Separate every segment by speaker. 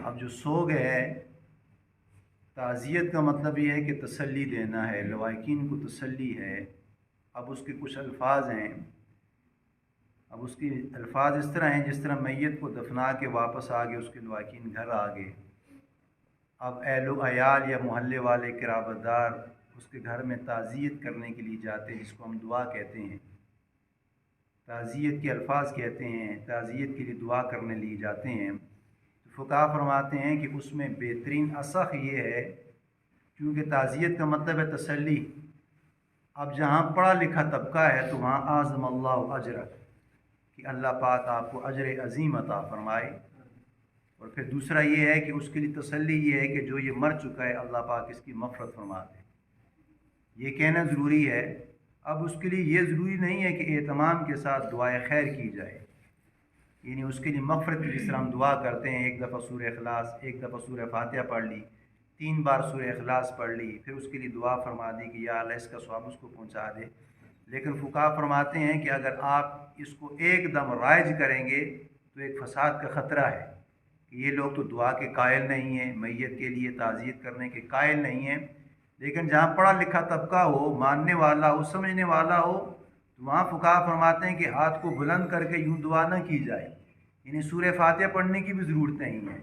Speaker 1: اب جو سو گئے، تعزیت کا مطلب یہ ہے کہ تسلی دینا ہے، لواحقین کو تسلی ہے۔ اب اس کے کچھ الفاظ ہیں، اب اس کی الفاظ اس طرح ہیں جس طرح میت کو دفنا کے واپس آ گئے، اس کے لواحقین گھر آ گئے، اب اہل و عیال یا محلے والے قرابت دار اس کے گھر میں تعزیت کرنے کے لیے جاتے ہیں، جس کو ہم دعا کہتے ہیں، تعزیت کے الفاظ کہتے ہیں، تعزیت کے لیے دعا کرنے لیے جاتے ہیں۔ فقہا فرماتے ہیں کہ اس میں بہترین اصح یہ ہے، کیونکہ تعزیت کا مطلب ہے تسلی۔ اب جہاں پڑھا لکھا طبقہ ہے تو وہاں اعظم اللہ اجرک، کہ اللہ پاک آپ کو اجر عظیم عطا فرمائے۔ اور پھر دوسرا یہ ہے کہ اس کے لیے تسلی یہ ہے کہ جو یہ مر چکا ہے اللہ پاک اس کی مغفرت فرما دے، یہ کہنا ضروری ہے۔ اب اس کے لیے یہ ضروری نہیں ہے کہ اہتمام کے ساتھ دعائے خیر کی جائے، یعنی اس کے لیے مغفرت کی جس طرح ہم دعا کرتے ہیں، ایک دفعہ سورہ اخلاص، ایک دفعہ سورہ فاتحہ پڑھ لی، 3 بار سورہ اخلاص پڑھ لی، پھر اس کے لیے دعا فرما دی کہ یا اللہ اس کا ثواب اس کو پہنچا دے۔ لیکن فقہا فرماتے ہیں کہ اگر آپ اس کو ایک دم رائج کریں گے تو ایک فساد کا خطرہ ہے، کہ یہ لوگ تو دعا کے قائل نہیں ہیں، میت کے لیے تعزیت کرنے کے قائل نہیں ہیں۔ لیکن جہاں پڑھا لکھا طبقہ ہو، ماننے والا ہو، سمجھنے والا ہو، تو وہاں فقہا فرماتے ہیں کہ ہاتھ کو بلند کر کے یوں دعا نہ کی جائے، یعنی سورہ فاتحہ پڑھنے کی بھی ضرورت نہیں ہے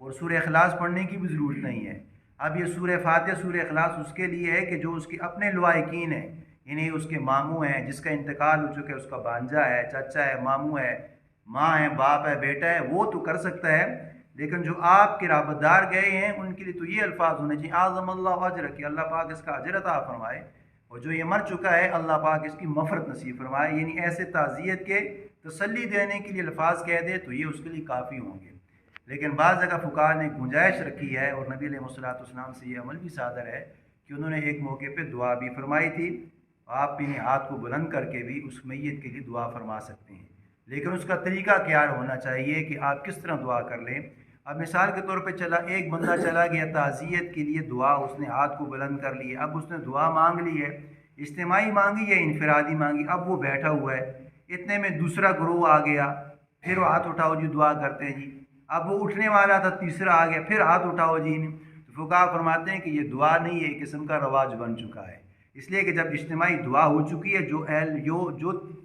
Speaker 1: اور سورہ اخلاص پڑھنے کی بھی ضرورت نہیں ہے۔ اب یہ سورہ فاتحہ سورہ اخلاص اس کے لیے ہے کہ جو اس کے اپنے لواحقین ہیں، یعنی اس کے ماموں ہیں، جس کا انتقال ہو چکا ہے، اس کا بھانجا ہے، چچا ہے، ماموں ہے، ماں ہے، باپ ہے، بیٹا ہے، وہ تو کر سکتا ہے۔ لیکن جو آپ کے رابطہ دار گئے ہیں ان کے لیے تو یہ الفاظ ہونے چاہیے اعظم اللہ اجر، کہ اللہ پاک اس کا اجر عطا فرمائے، اور جو یہ مر چکا ہے اللہ پاک اس کی مغفرت نصیب فرمائے، یعنی ایسے تعزیت کے تسلی دینے کے لیے الفاظ کہہ دے تو یہ اس کے لیے کافی ہوں گے۔ لیکن بعض جگہ فقہا نے گنجائش رکھی ہے، اور نبی علیہ السلام سے یہ عمل بھی صادر ہے کہ انہوں نے ایک موقع پہ دعا بھی فرمائی تھی، آپ اپنے ہاتھ کو بلند کر کے بھی اس میت کے لیے دعا فرما سکتے ہیں۔ لیکن اس کا طریقہ کیا ہونا چاہیے کہ آپ کس طرح دعا کر لیں۔ اب مثال کے طور پہ ایک بندہ چلا گیا تعزیت کے لیے دعا، اس نے ہاتھ کو بلند کر لی، اب اس نے دعا مانگ لی ہے، اجتماعی مانگی یا انفرادی مانگی، اب وہ بیٹھا ہوا ہے، اتنے میں دوسرا گروہ آ گیا، پھر وہ ہاتھ اٹھاؤ جی دعا کرتے ہیں جی، اب وہ اٹھنے والا تھا، تیسرا آ گیا، پھر ہاتھ اٹھاؤ جی۔ تو فقہا فرماتے ہیں کہ یہ دعا نہیں ہے، ایک قسم کا رواج بن چکا ہے، اس لیے کہ جب اجتماعی دعا ہو چکی ہے،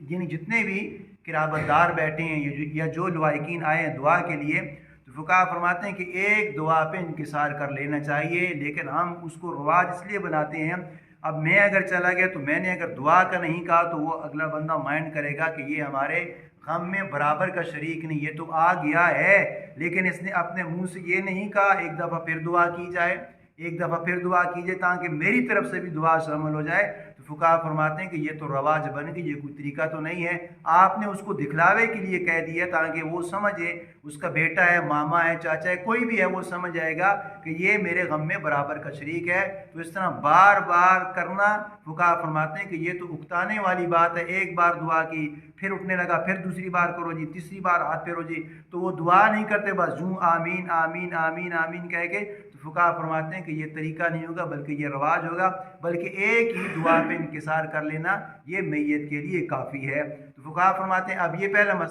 Speaker 1: یعنی جتنے بھی قرابت دار بیٹھے ہیں یا جو لواحقین آئے ہیں دعا کے لیے، تو فقہا فرماتے ہیں کہ ایک دعا پہ انکسار کر لینا چاہیے۔ لیکن ہم اس کو رواج اس لیے بناتے ہیں، اب میں اگر چلا گیا تو میں نے اگر دعا کا نہیں کہا تو وہ اگلا بندہ مائنڈ کرے گا کہ یہ ہمارے غم میں برابر کا شریک نہیں، یہ تو آ گیا ہے لیکن اس نے اپنے منہ سے یہ نہیں کہا، ایک دفعہ پھر دعا کی جائے، ایک دفعہ پھر دعا کیجیے تاکہ میری طرف سے بھی دعا شامل ہو جائے۔ تو فقہا فرماتے ہیں کہ یہ تو رواج بن گئی، یہ کوئی طریقہ تو نہیں ہے، آپ نے اس کو دکھلاوے کے لیے کہہ دیا تاکہ وہ سمجھے، اس کا بیٹا ہے، ماما ہے، چاچا ہے، کوئی بھی ہے، وہ سمجھ جائے گا کہ یہ میرے غم میں برابر کا شریک ہے۔ تو اس طرح بار بار کرنا فقہا فرماتے ہیں کہ یہ تو اکتانے والی بات ہے، ایک بار دعا کی پھر اٹھنے لگا، پھر دوسری بار کرو جی، تیسری بار ہاتھ پھیرو جی، تو وہ دعا نہیں کرتے، بس یوں آمین آمین آمین آمین کہہ کے۔ تو فقہا فرماتے ہیں کہ یہ طریقہ نہیں ہوگا بلکہ یہ رواج ہوگا، بلکہ ایک ہی دعا پہ انکسار کر لینا یہ میت کے لیے کافی ہے۔ تو فقہا فرماتے ہیں اب یہ پہلا مسئلہ